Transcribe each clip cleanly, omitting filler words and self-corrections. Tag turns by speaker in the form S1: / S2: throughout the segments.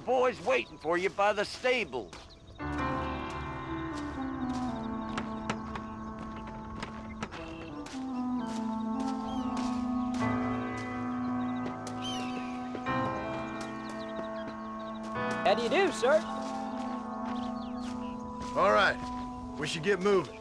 S1: The boy's waiting for you by the stables.
S2: How do you do, sir?
S3: All right, we should get moving.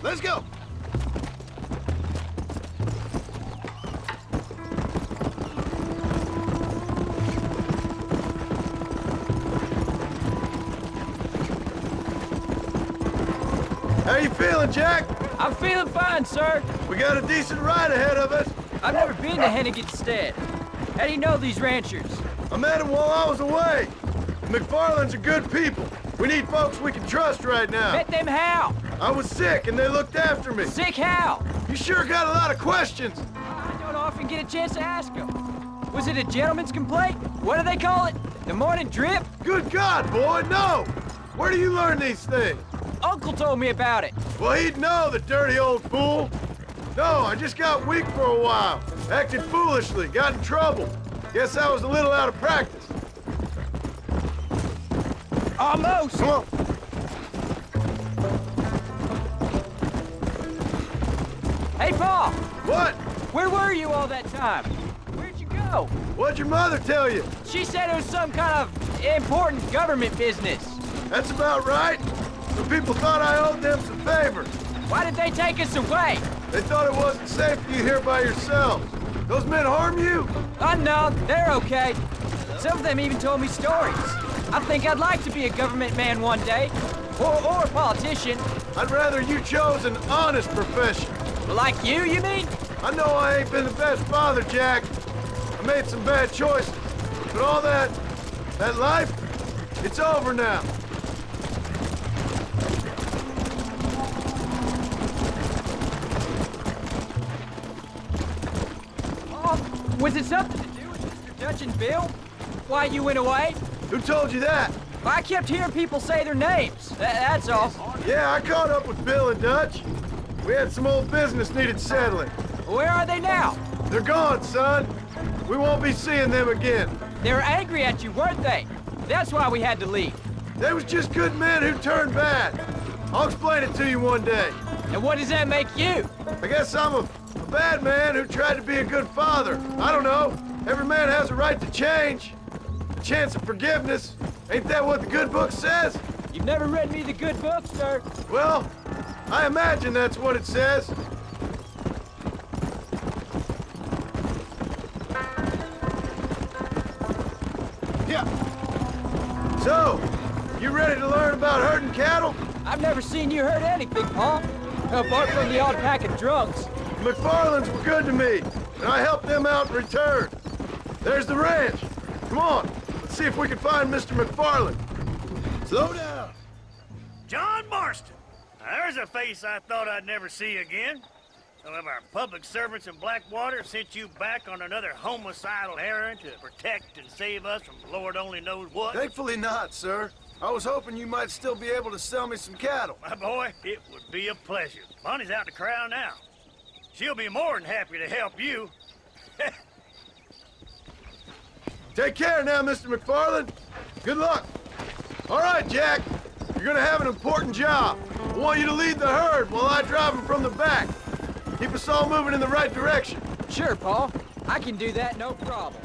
S3: Let's go! How you feeling, Jack?
S2: I'm feeling fine, sir.
S3: We got a decent ride ahead of us.
S2: I've never been to Hennigan's Stead. How do you know these ranchers?
S3: I met them while I was away. McFarland's are good people. We need folks we can trust right now.
S2: Met them how?
S3: I was sick and they looked after me.
S2: Sick how?
S3: You sure got a lot of questions.
S2: I don't often get a chance to ask them. Was it a gentleman's complaint? What do they call it? The morning drip?
S3: Good God, boy, no! Where do you learn these things?
S2: Uncle told me about it.
S3: Well, he'd know, the dirty old fool. No, I just got weak for a while. Acted foolishly, got in trouble. Guess I was a little out of practice.
S2: Almost.
S3: Come on.
S2: Hey, Paul.
S3: What?
S2: Where were you all that time? Where'd you go?
S3: What'd your mother tell you?
S2: She said it was some kind of important government business.
S3: That's about right. The people thought I owed them some favors.
S2: Why did they take us away?
S3: They thought it wasn't safe for you here by yourselves. Those men harm you?
S2: Oh, no, they're okay. Some of them even told me stories. I think I'd like to be a government man one day. Or a politician.
S3: I'd rather you chose an honest profession.
S2: Like you mean?
S3: I know I ain't been the best father, Jack. I made some bad choices. But all that life, it's over now.
S2: Oh, was it something to do with Mr. Dutch and Bill? Why you went away?
S3: Who told you that?
S2: I kept hearing people say their names. That's all.
S3: Yeah, I caught up with Bill and Dutch. We had some old business needed settling.
S2: Where are they now?
S3: They're gone, son. We won't be seeing them again.
S2: They were angry at you, weren't they? That's why we had to leave.
S3: They was just good men who turned bad. I'll explain it to you one day.
S2: And what does that make you?
S3: I guess I'm a bad man who tried to be a good father. I don't know. Every man has a right to change. A chance of forgiveness. Ain't that what the good book says?
S2: You've never read me the good book, sir.
S3: Well, I imagine that's what it says. Yeah. So, you ready to learn about herding cattle?
S2: I've never seen you hurt anything, Paul. Apart from the odd pack of drunks.
S3: The McFarlands were good to me, and I helped them out in return. There's the ranch. Come on, let's see if we can find Mr. McFarland. Slow down.
S4: John Marston. Now, there's a face I thought I'd never see again. Some of our public servants in Blackwater sent you back on another homicidal errand to protect and save us from Lord only knows what.
S3: Thankfully not, sir. I was hoping you might still be able to sell me some cattle.
S4: My boy, it would be a pleasure. Bonnie's out to corral now. She'll be more than happy to help you.
S3: Take care now, Mr. McFarland. Good luck. All right, Jack. You're gonna have an important job. I want you to lead the herd while I drive them from the back. Keep us all moving in the right direction.
S2: Sure, Paul. I can do that, no problem.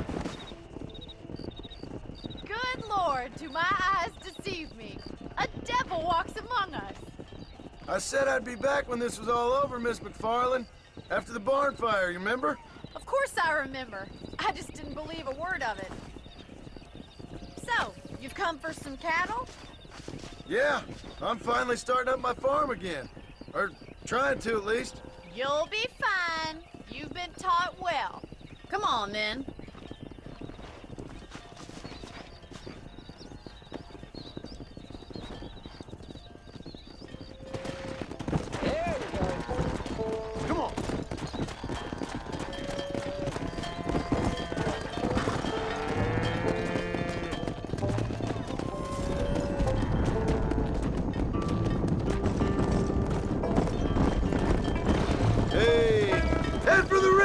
S5: Good Lord, do my eyes deceive me? A devil walks among us.
S3: I said I'd be back when this was all over, Miss McFarland. After the barn fire, you remember?
S5: Of course I remember. I just didn't believe a word of it. So, you've come for some cattle?
S3: Yeah, I'm finally starting up my farm again. Or trying to, at least.
S5: You'll be fine. You've been taught well. Come on, then.
S2: There you go.
S3: Come on.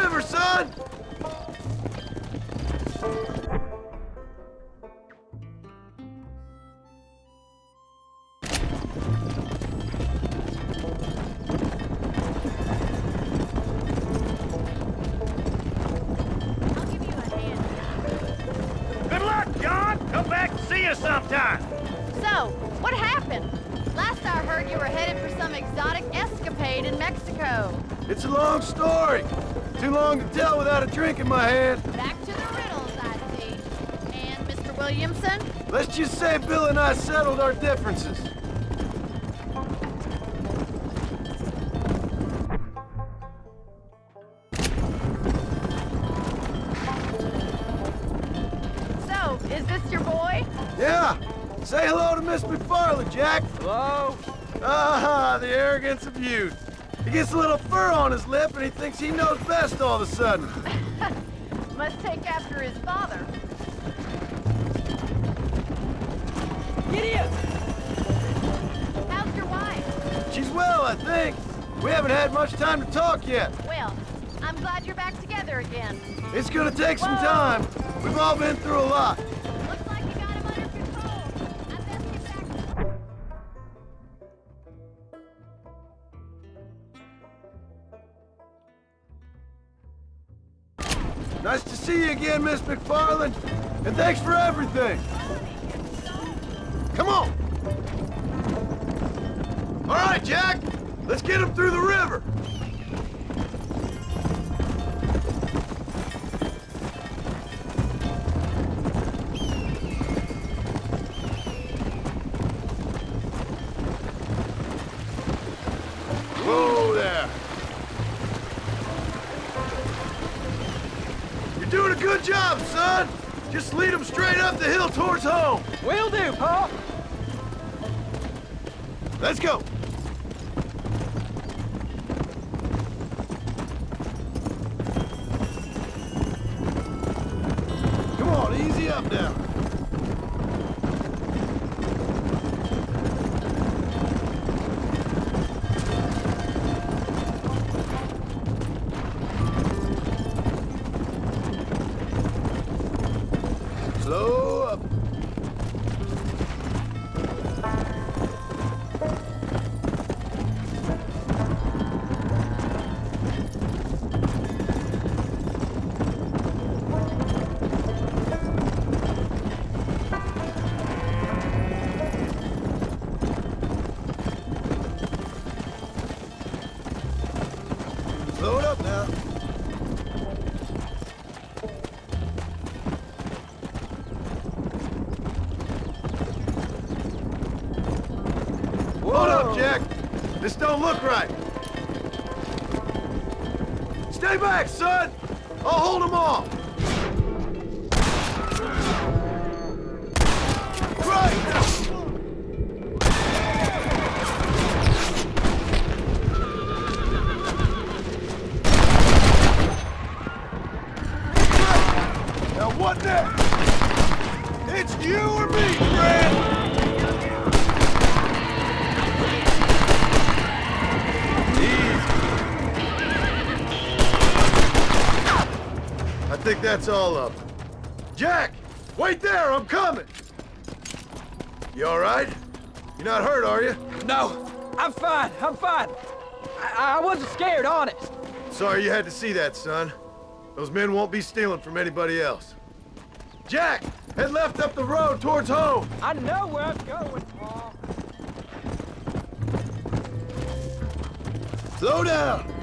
S3: river, son!
S5: I'll give you a hand.
S4: Good luck, John. Come back and see us sometime.
S5: So, what happened? Last I heard, you were headed for some exotic escapade in Mexico.
S3: It's a long story. Too long to tell without a drink in my hand.
S5: Back to the riddles, I see. And Mr. Williamson?
S3: Let's just say Bill and I settled our differences.
S5: So, is this your boy?
S3: Yeah. Say hello to Miss McFarland, Jack.
S2: Hello?
S3: Ah, the arrogance of youth. He gets a little fur on his lip and he thinks he knows best all of a sudden.
S5: Must take after his father.
S2: Gideon!
S5: How's your wife?
S3: She's well, I think. We haven't had much time to talk yet.
S5: Well, I'm glad you're back together again.
S3: It's gonna take some time. We've all been through a lot.
S5: Looks like you got him under control. I best get back.
S3: Nice to see you again, Miss McFarland. And thanks for everything. Come on. All right, Jack. Let's get him through the river. Whoa there. You're doing a good job, son. Just lead him straight up the hill towards home.
S2: Will do, Pa.
S3: Let's go. Come on, easy up now. Slow up. Slow it up now. Hold up, Jack. This don't look right. Stay back, son. I'll hold him off. Right. Now what next? It's you or me, friend. I think that's all of them. Jack! Wait there, I'm coming! You all right? You're not hurt, are you?
S2: No, I'm fine. I'm fine. I wasn't scared, honest.
S3: Sorry you had to see that, son. Those men won't be stealing from anybody else. Jack! Head left up the road towards home!
S2: I know where I'm going, Pa.
S3: Slow down!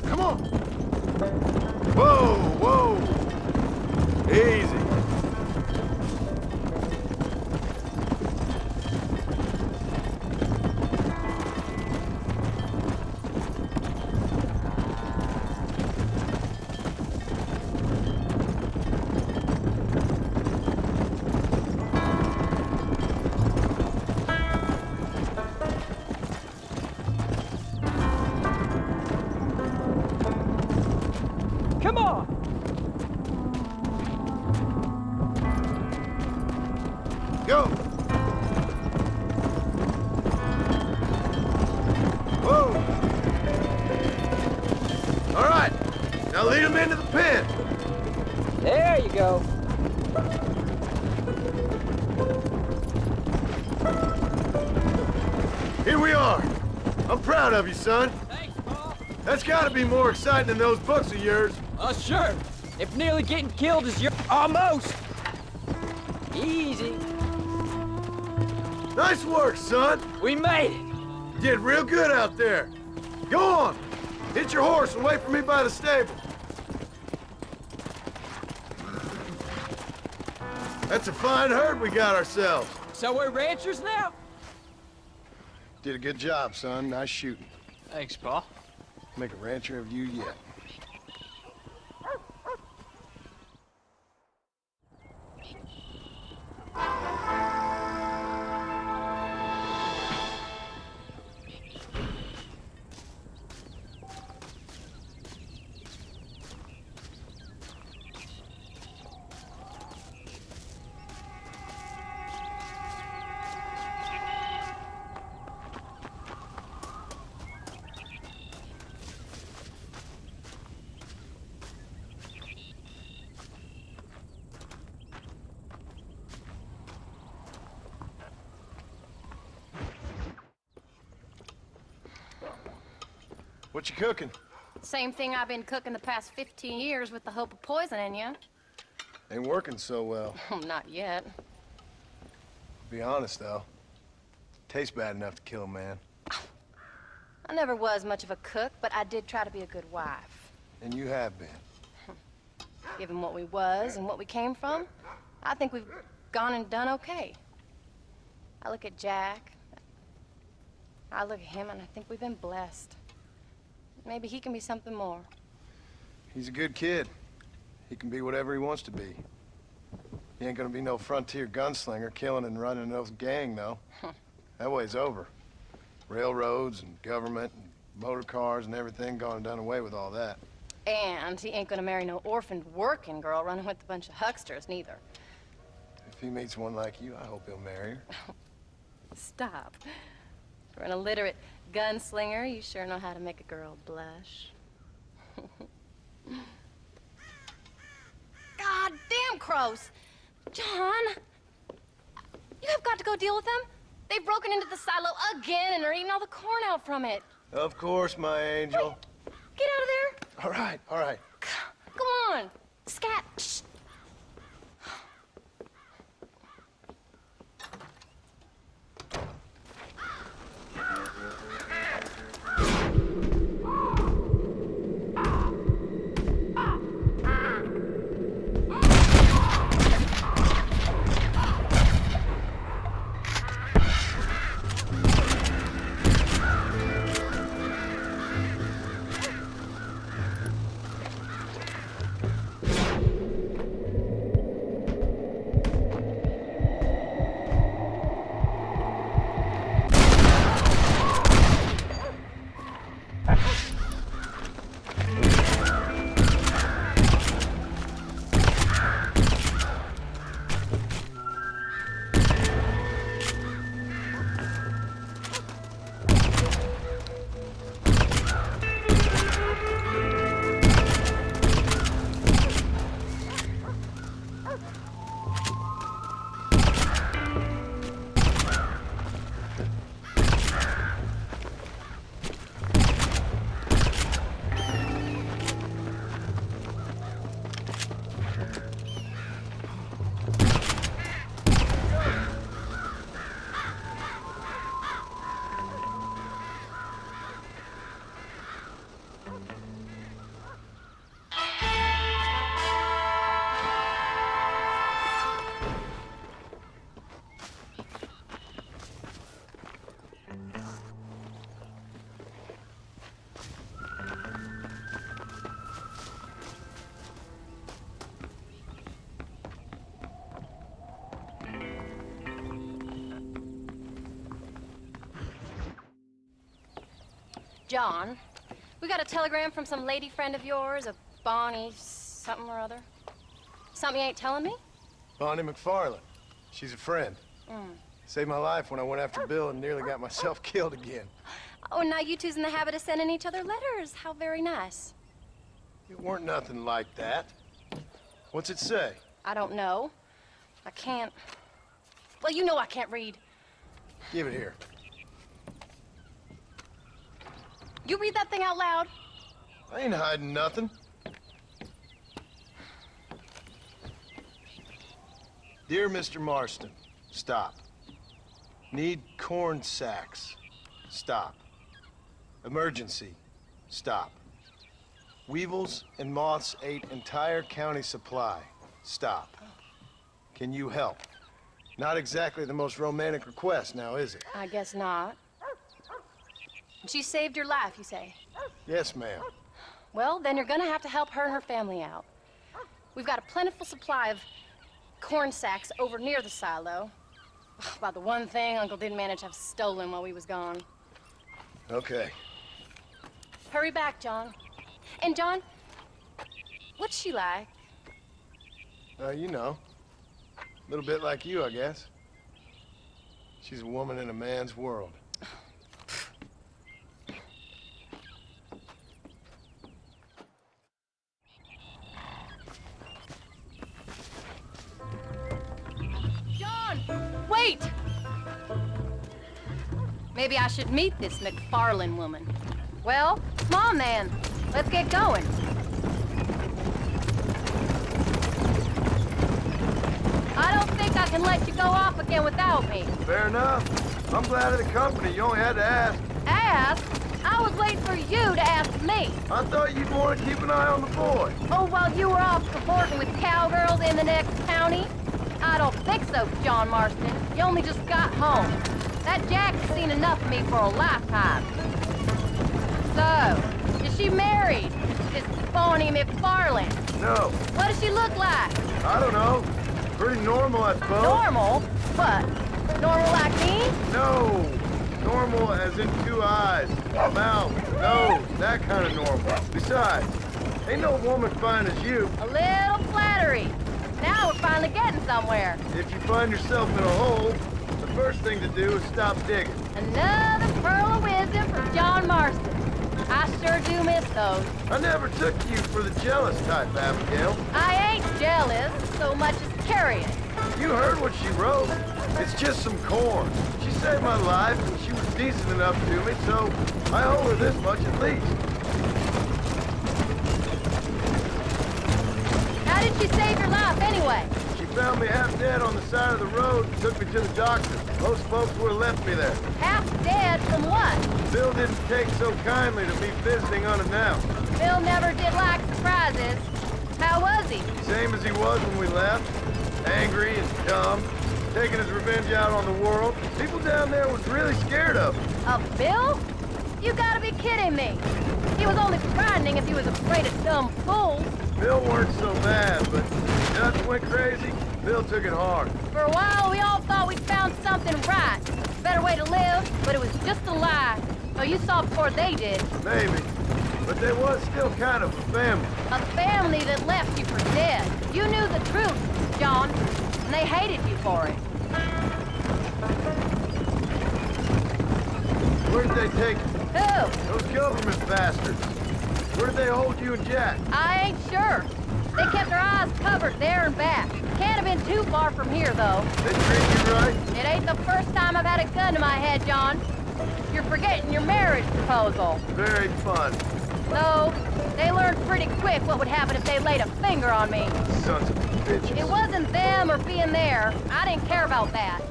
S3: Come on! Whoa, whoa! Easy. Now lead him into the pen.
S2: There you go.
S3: Here we are. I'm proud of you, son.
S2: Thanks, Paul.
S3: That's gotta be more exciting than those books of yours.
S2: Sure. If nearly getting killed is your... Almost. Easy.
S3: Nice work, son.
S2: We made it.
S3: You did real good out there. Go on. Hit your horse and wait for me by the stable. That's a fine herd we got ourselves.
S2: So we're ranchers now?
S3: Did a good job, son. Nice shooting.
S2: Thanks, Paul.
S3: Make a rancher of you yet. What you cooking?
S6: Same thing I've been cooking the past 15 years with the hope of poisoning you.
S3: Ain't working so well.
S6: Not yet.
S3: Be honest, though. Tastes bad enough to kill a man.
S6: I never was much of a cook, but I did try to be a good wife.
S3: And you have been.
S6: Given what we was and what we came from, I think we've gone and done okay. I look at Jack. I look at him and I think we've been blessed. Maybe he can be something more.
S3: He's a good kid. He can be whatever he wants to be. He ain't gonna be no frontier gunslinger killing and running no gang, though. That way's over. Railroads and government and motor cars and everything gone and done away with all that.
S6: And he ain't gonna marry no orphaned working girl running with a bunch of hucksters, neither.
S3: If he meets one like you, I hope he'll marry her.
S6: Stop. For an illiterate gunslinger, you sure know how to make a girl blush. God damn crows! John! You have got to go deal with them. They've broken into the silo again and are eating all the corn out from it.
S3: Of course, my angel.
S6: Wait, get out of there!
S3: All right, all right.
S6: Go on! Scat! Shh. John, we got a telegram from some lady friend of yours, a Bonnie something or other. Something you ain't telling me?
S3: Bonnie McFarland. She's a friend. Saved my life when I went after Bill and nearly got myself killed again.
S6: Oh, and now you two's in the habit of sending each other letters. How very nice.
S3: It weren't nothing like that. What's it say?
S6: I don't know. I can't... Well, you know I can't read.
S3: Give it here.
S6: You read that thing out loud?
S3: I ain't hiding nothing. Dear Mr. Marston, stop. Need corn sacks. Stop. Emergency. Stop. Weevils and moths ate entire county supply. Stop. Can you help? Not exactly the most romantic request now, is it?
S6: I guess not. She saved your life, you say?
S3: Yes, ma'am.
S6: Well, then you're gonna have to help her and her family out. We've got a plentiful supply of corn sacks over near the silo. About the one thing Uncle didn't manage to have stolen while we was gone.
S3: Okay.
S6: Hurry back, John. And John, what's she like?
S3: You know. A little bit like you, I guess. She's a woman in a man's world.
S6: John, wait! Maybe I should meet this McFarlane woman. Well, come on then. Let's get going. I don't think I can let you go off again without me.
S3: Fair enough. I'm glad of the company. You only had to ask.
S6: Ask? I was waiting for you to ask me.
S3: I thought you'd want to keep an eye on the boy.
S6: Oh, while you were off cavorting with cowgirls in the next county? I don't think so, John Marston. You only just got home. That Jack has seen enough of me for a lifetime. So, is she married? This phony McFarlane?
S3: No,
S6: What does she look like?
S3: I don't know. Pretty normal, I suppose.
S6: Normal? What? Normal like me?
S3: No. Normal as in 2 eyes, mouth, nose, that kind of normal. Besides, ain't no woman fine as you.
S6: A little flattery. Now we're finally getting somewhere.
S3: If you find yourself in a hole, the first thing to do is stop digging.
S6: Another pearl of wisdom from John Marston. I sure do miss those.
S3: I never took you for the jealous type, Abigail.
S6: I ain't jealous so much as curious.
S3: You heard what she wrote. It's just some corn. She saved my life, and she was decent enough to me, so I owe her this much at least.
S6: How did she save your life anyway?
S3: She found me half dead on the side of the road and took me to the doctor. Most folks would have left me there.
S6: Half dead from what?
S3: Bill didn't take so kindly to me visiting unannounced.
S6: Bill never did like surprises. How was he?
S3: Same as he was when we left. Angry and dumb, taking his revenge out on the world. People down there was really scared of him.
S6: Of Bill? You gotta be kidding me. He was only frightening if he was afraid of dumb fools.
S3: Bill weren't so bad, but Dutch went crazy. Bill took it hard.
S6: For a while, we all thought we'd found something right. Better way to live, but it was just a lie. So you saw before they did.
S3: Maybe. But they was still kind of a family.
S6: A family that left you for dead. You knew the truth, John, and they hated you for it.
S3: Where did they take you?
S6: Who?
S3: Those government bastards. Where did they hold you and Jack?
S6: I ain't sure. They kept their eyes covered there and back. Can't have been too far from here, though.
S3: They treat you right?
S6: It ain't the first time I've had a gun to my head, John. You're forgetting your marriage proposal.
S3: Very fun.
S6: No, they learned pretty quick what would happen if they laid a finger on me.
S3: Sons of bitches.
S6: It wasn't them or being there. I didn't care about that.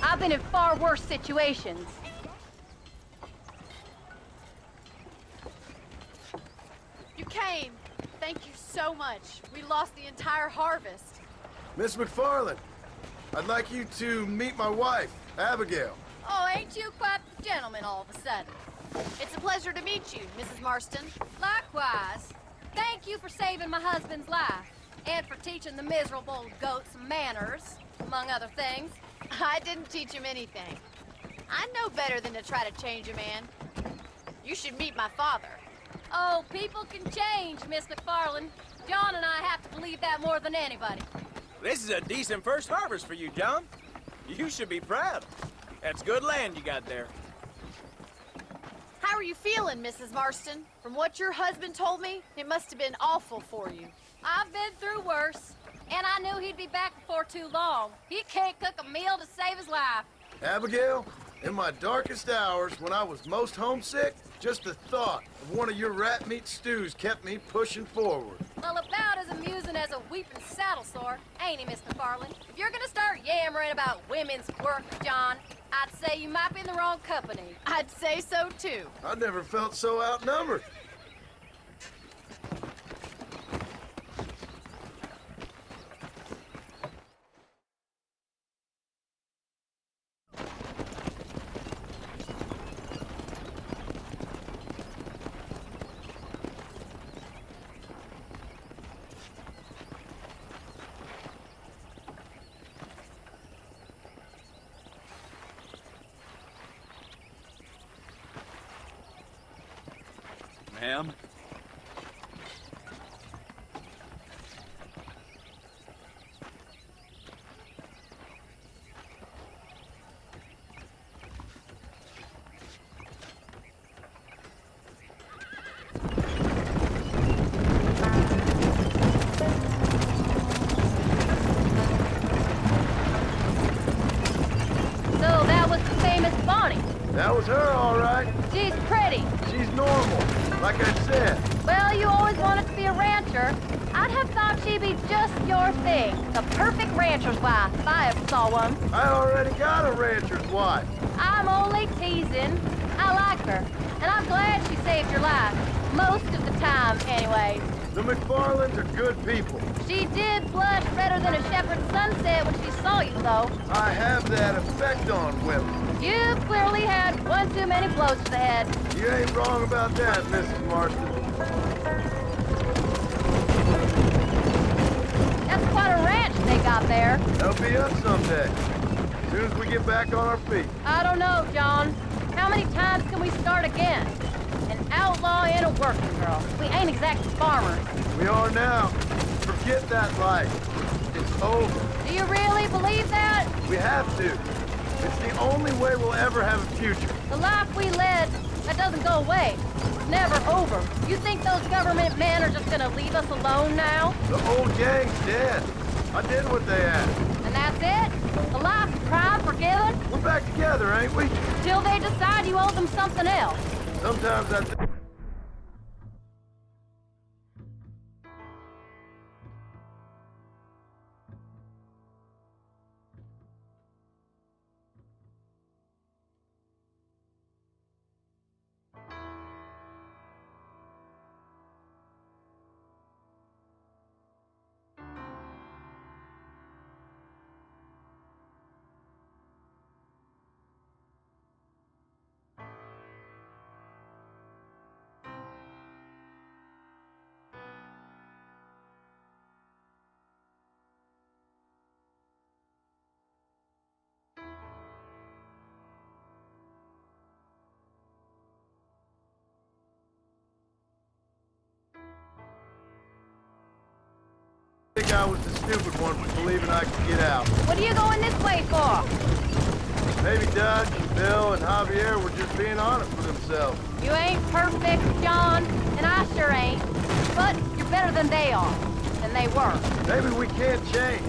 S6: I've been in far worse situations.
S5: You came. Thank you so much. We lost the entire harvest.
S3: Miss McFarlane, I'd like you to meet my wife, Abigail.
S5: Oh, ain't you quite the gentleman all of a sudden? It's a pleasure to meet you, Mrs. Marston.
S6: Likewise. Thank you for saving my husband's life. And for teaching the miserable goat some manners, among other things.
S5: I didn't teach him anything. I know better than to try to change a man. You should meet my father.
S6: Oh, people can change, Miss McFarlane. John and I have to believe that more than anybody.
S2: This is a decent first harvest for you, John. You should be proud. That's good land you got there.
S6: How
S5: How are you feeling, Mrs. Marston? From what your husband told me, it must have been awful for you.
S6: I've been through worse, and I knew he'd be back before too long. He can't cook a meal to save his life.
S3: Abigail, in my darkest hours, when I was most homesick, just the thought of one of your rat meat stews kept me pushing forward.
S6: Well, about as amusing as a weeping saddle sore, ain't he, Miss McFarland? If you're gonna start yammering about women's work, John, I'd say you might be in the wrong company.
S5: I'd say so, too.
S3: I never felt so outnumbered.
S1: Ma'am?
S6: So that was the famous Bonnie.
S3: That was her, all right.
S6: She's pretty.
S3: She's normal, like I said.
S6: Well, you always wanted to be a rancher. I'd have thought she'd be just your thing. The perfect rancher's wife, if I ever saw one.
S3: I already got a rancher's wife.
S6: I'm only teasing. I like her, and I'm glad she saved your life. Most of the time, anyway.
S3: The McFarlands are good people.
S6: She did blush redder than a shepherd's sunset when she saw you, though.
S3: I have that effect on women.
S6: You've clearly had one too many blows to the head.
S3: You ain't wrong about that, Mrs. Marston.
S6: That's quite a ranch they got there.
S3: That'll be us someday. As soon as we get back on our feet.
S6: I don't know, John. How many times can we start again? An outlaw and a working girl. We ain't exactly farmers.
S3: We are now. Forget that life. It's over.
S6: Do you really believe that?
S3: We have to. It's the only way we'll ever have a future.
S6: The life we led, that doesn't go away. It's never over. You think those government men are just gonna leave us alone now?
S3: The old gang's dead. I did what they asked.
S6: And that's it? The life of crime forgiven?
S3: We're back together, ain't we?
S6: Till they decide you owe them something else.
S3: Sometimes I think... I think I was the stupid one for believing I could get out.
S6: What are you going this way for?
S3: Maybe Dutch, Bill, and Javier were just being honest with themselves.
S6: You ain't perfect, John, and I sure ain't. But you're better than they are. And they were.
S3: Maybe we can't change,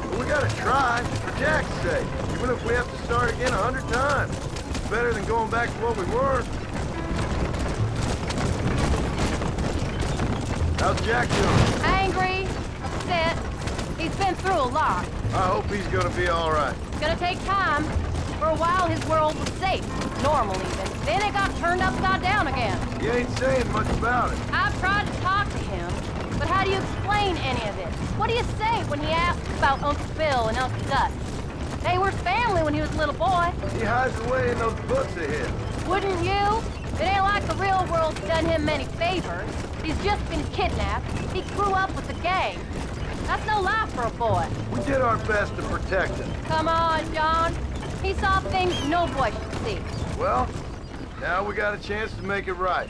S3: but we gotta try, for Jack's sake. Even if we have to start again 100 times. It's better than going back to what we were. How's Jack doing?
S6: Angry, upset. He's been through a lot.
S3: I hope he's gonna be all right.
S6: It's gonna take time. For a while, his world was safe. Normal, even. Then it got turned upside down again.
S3: He ain't saying much about it.
S6: I've tried to talk to him, but how do you explain any of this? What do you say when he asks about Uncle Bill and Uncle Dutch? They were family when he was a little boy.
S3: He hides away in those books of his.
S6: Wouldn't you? It ain't like the real world's done him many favors. He's just been kidnapped. He grew up with the gang. That's no life for a boy.
S3: We did our best to protect him.
S6: Come on, John. He saw things no boy should see.
S3: Well, now we got a chance to make it right.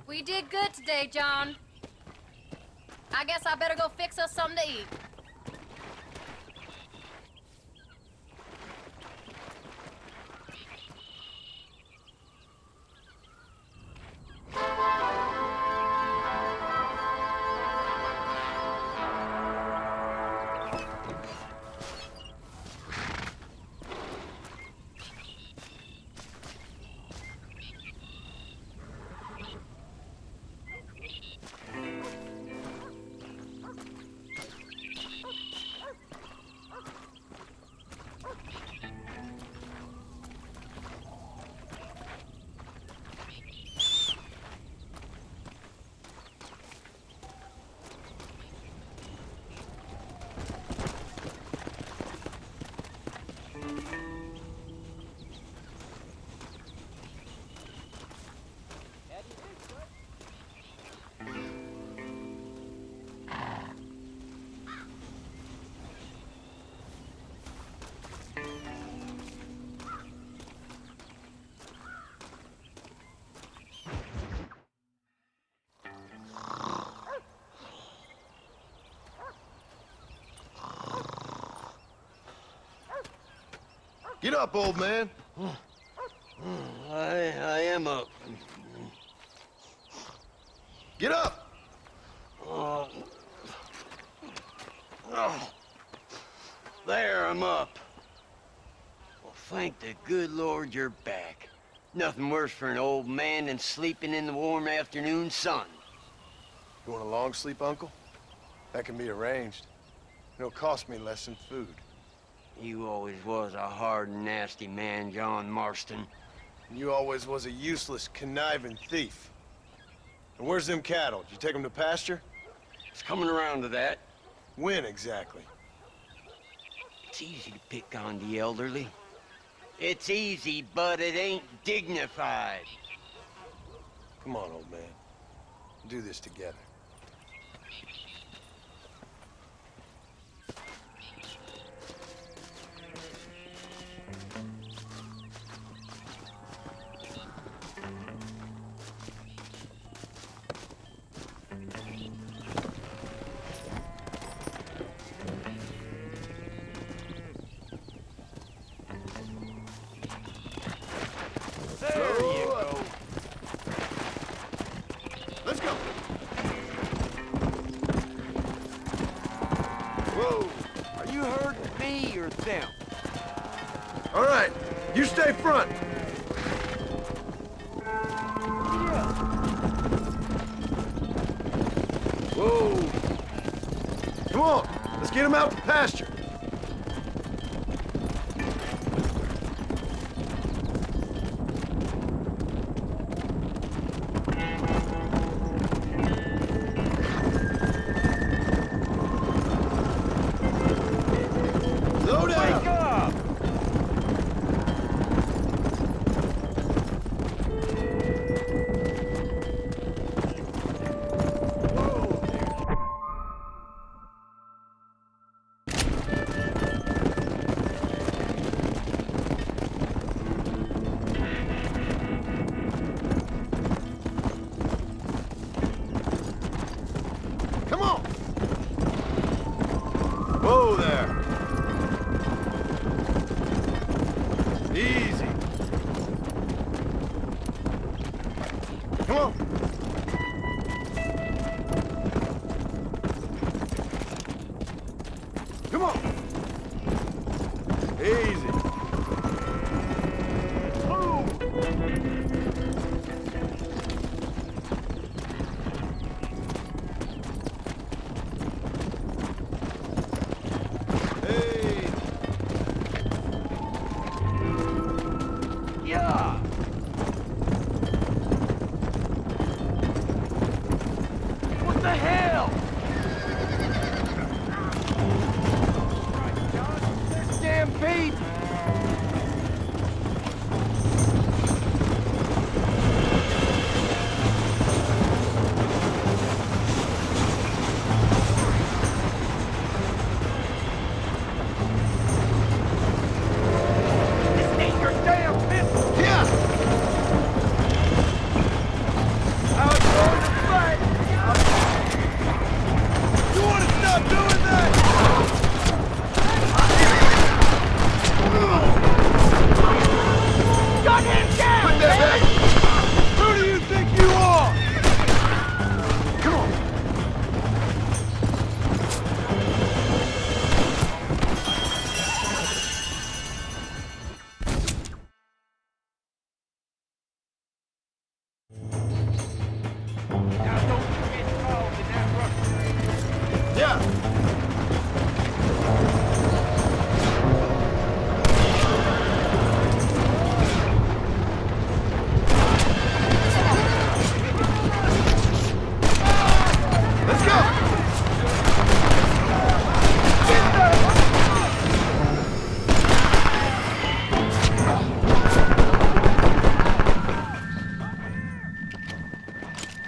S6: We did good today, John. I guess I better go fix us something to eat.
S3: Get up, old man.
S1: I am up.
S3: Get up!
S1: Oh. There, I'm up. Well, thank the good Lord you're back. Nothing worse for an old man than sleeping in the warm afternoon sun.
S3: You want a long sleep, Uncle? That can be arranged. It'll cost me less than food.
S1: You always was a hard and nasty man, John Marston.
S3: And you always was a useless, conniving thief. And where's them cattle? Did you take them to pasture?
S1: It's coming around to that.
S3: When exactly?
S1: It's easy to pick on the elderly. It's easy, but it ain't dignified.
S3: Come on, old man. We'll do this together.
S1: There you go.
S3: Let's go. Whoa.
S1: Are you hurting me or them?
S3: All right, you stay front. Whoa. Come on, let's get him out to pasture. Slow down.
S1: Wake up!
S3: Come on. Whoa there. Easy. Come on. Come on. Easy. Hey.
S1: Yeah! What the hell? Stampede! This ain't your damn business!
S3: Yeah.
S1: I was going to play!
S3: You want to stop doing that?
S1: Gun him down!
S3: Put that back. Who do you think you are? Come on.
S1: Now don't you get involved in that ruckus.
S3: Yeah. Let's go.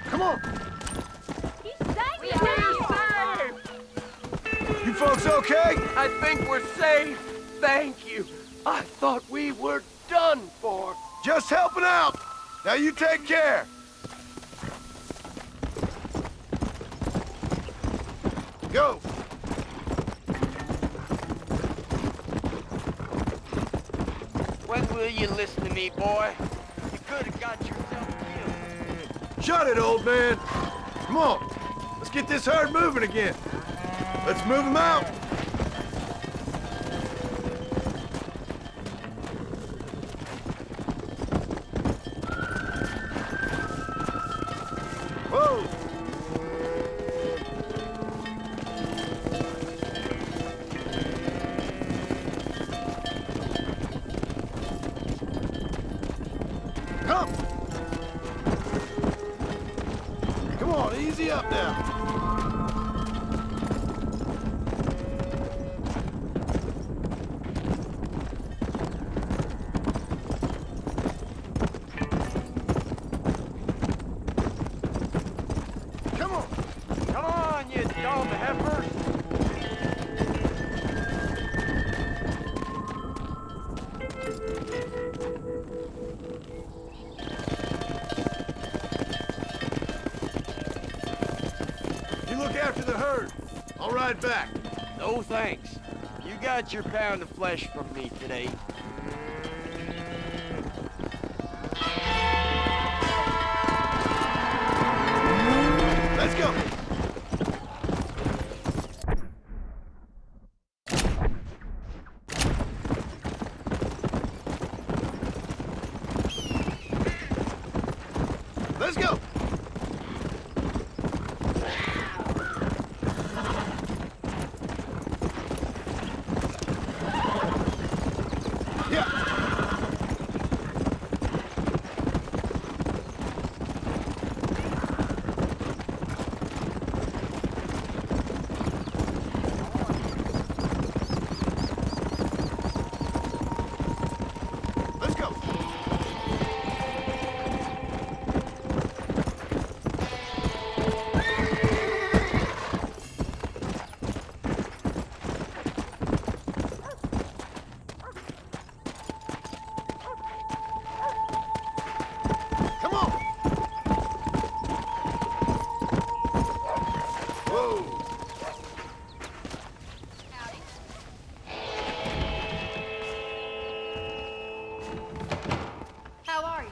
S3: Come on. You folks okay?
S1: I think we're safe. Thank you. I thought we were done for.
S3: Just helping out. Now you take care. Go.
S1: Will you listen to me, boy? You could have got yourself killed.
S3: Shut it, old man. Come on. Let's get this herd moving again. Let's move them out. Whoa! Come! Come on, easy up now.
S1: Come on, you dumb heifers!
S3: You look after the herd. I'll ride back.
S1: No thanks. You got your pound of flesh from me today.
S3: Let's go. Let's go. Yeah. Let's go. Come on. Whoa.
S5: How are you?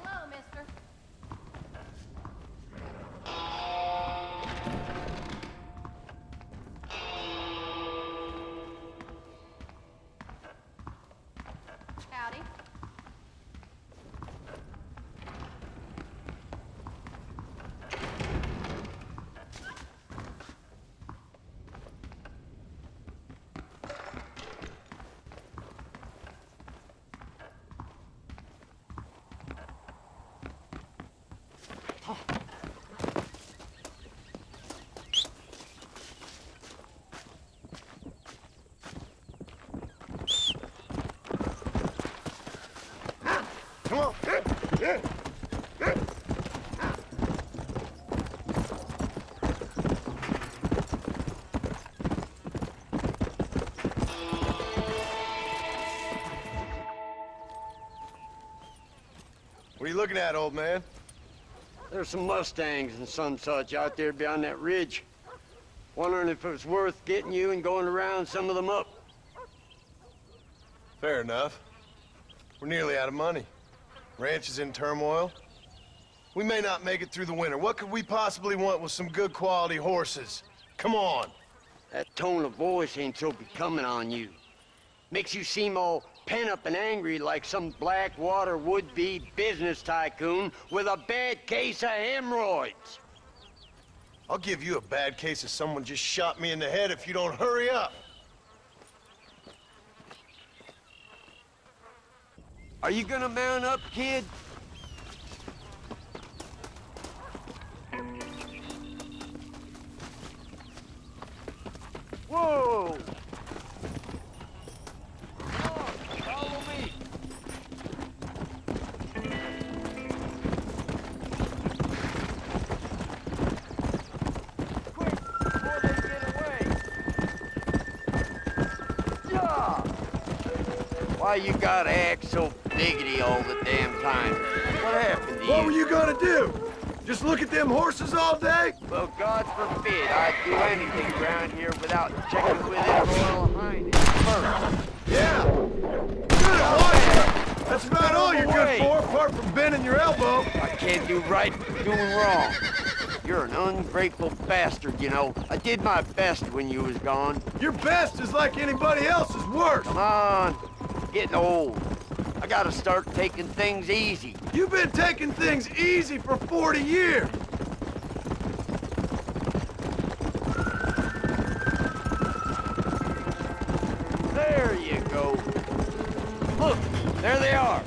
S5: Hello, mister. Howdy.
S3: Come on. What are you looking at, old man?
S1: There's some Mustangs and some such out there beyond that ridge. Wondering if it was worth getting you and going to round some of them up.
S3: Fair enough. We're nearly out of money. Ranch is in turmoil. We may not make it through the winter. What could we possibly want with some good quality horses? Come on.
S1: That tone of voice ain't so becoming on you. Makes you seem all pent up and angry like some Blackwater would-be business tycoon with a bad case of hemorrhoids.
S3: I'll give you a bad case of someone just shot me in the head if you don't hurry up.
S1: Are you gonna mount up, kid? Whoa! Follow me! Quick, before they get away! Yeah! Why you gotta act so biggity all the damn time? What happened to you?
S3: What were you gonna do? Just look at them horses all day?
S1: Well, God forbid I'd do anything around here without checking with His Royal Highness first.
S3: Yeah. Good horse. That's about all you're good for, apart from bending your elbow.
S1: I can't do right for doing wrong. You're an ungrateful bastard, you know. I did my best when you was gone.
S3: Your best is like anybody else's worst.
S1: Come on, getting old. I gotta start taking things easy.
S3: You've been taking things easy for 40 years.
S1: There you go. Look, there they are.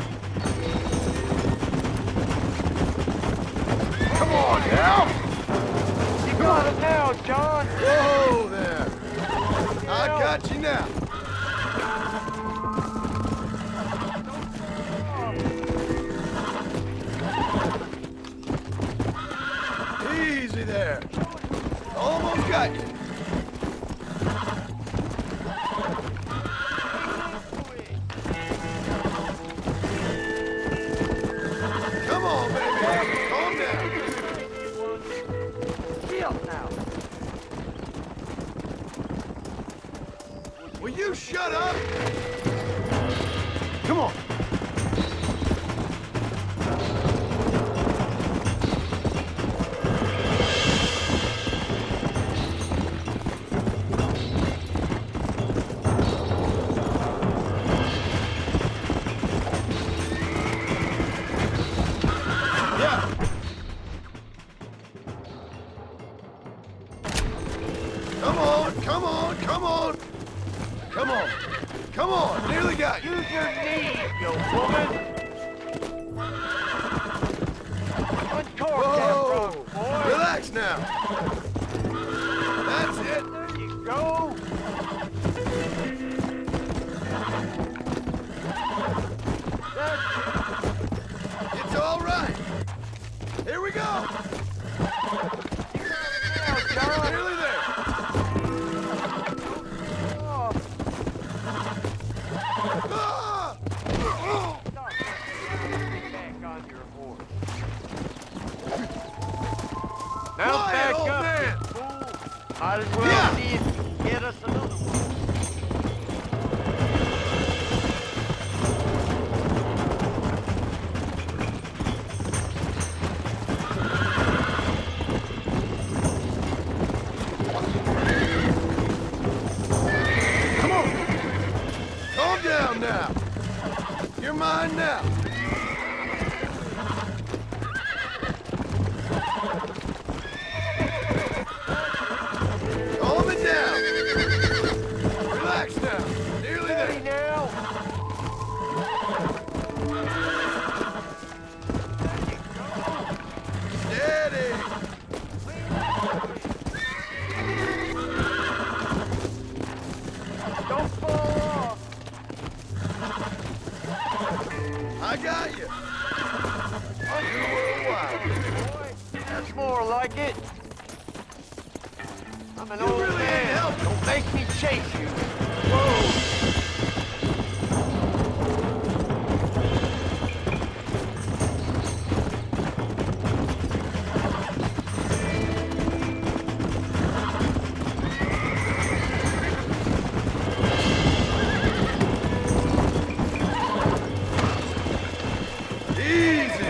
S1: Come on now. You got it now, John.
S3: Whoa there. I got you now. Easy there. Almost got you. Come on, baby. Calm down.
S1: Chill now.
S3: Will you shut up? Come on. Yeah. Come on, come on, come on. Come on. Come on. Nearly got you.
S1: Use your knees, you woman. Uncork that
S3: Whoa.
S1: frog, boy.
S3: Relax now. That's it.
S1: There you go.
S3: It's all right. Here we go. Nearly there. Ah! Oh!
S1: Back on your horse. Now
S3: Quiet,
S1: back
S3: old
S1: up,
S3: man.
S1: you fool. Might as well
S3: Yeah.
S1: see if you can get us another one.
S3: Come on. Calm down now. You're mine now. Calm it down. Relax now. Nearly
S1: Steady
S3: there.
S1: now.
S3: Steady.
S1: Don't fall off.
S3: I got you. You were a while.
S1: Boy, that's more like it. I'm an
S3: You
S1: old
S3: really ain't
S1: man.
S3: helping.
S1: Don't make me chase you.
S3: Whoa. Easy.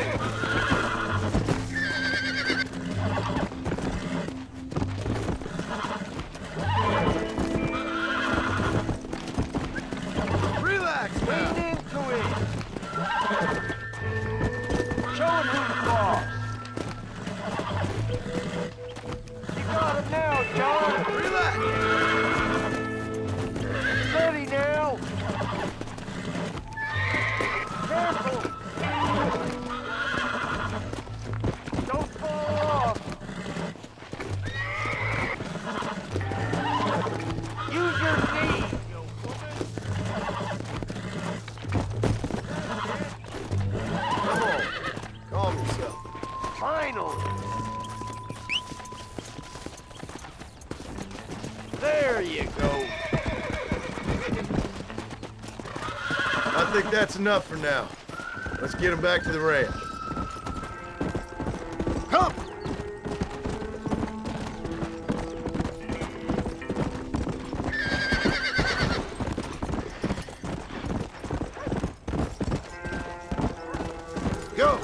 S1: you go.
S3: I think that's enough for now. Let's get him back to the ranch. Come! Go!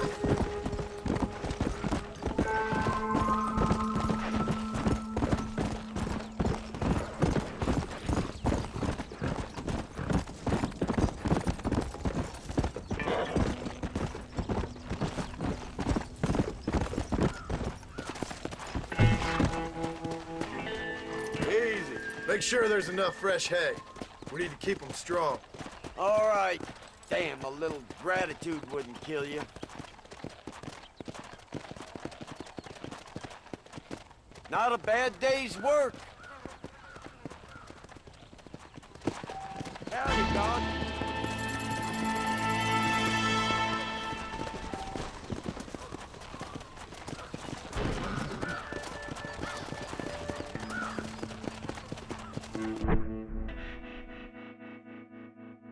S3: Easy. Make sure there's enough fresh hay. We need to keep them strong.
S1: All right. Damn, a little gratitude wouldn't kill you. Not a bad day's work.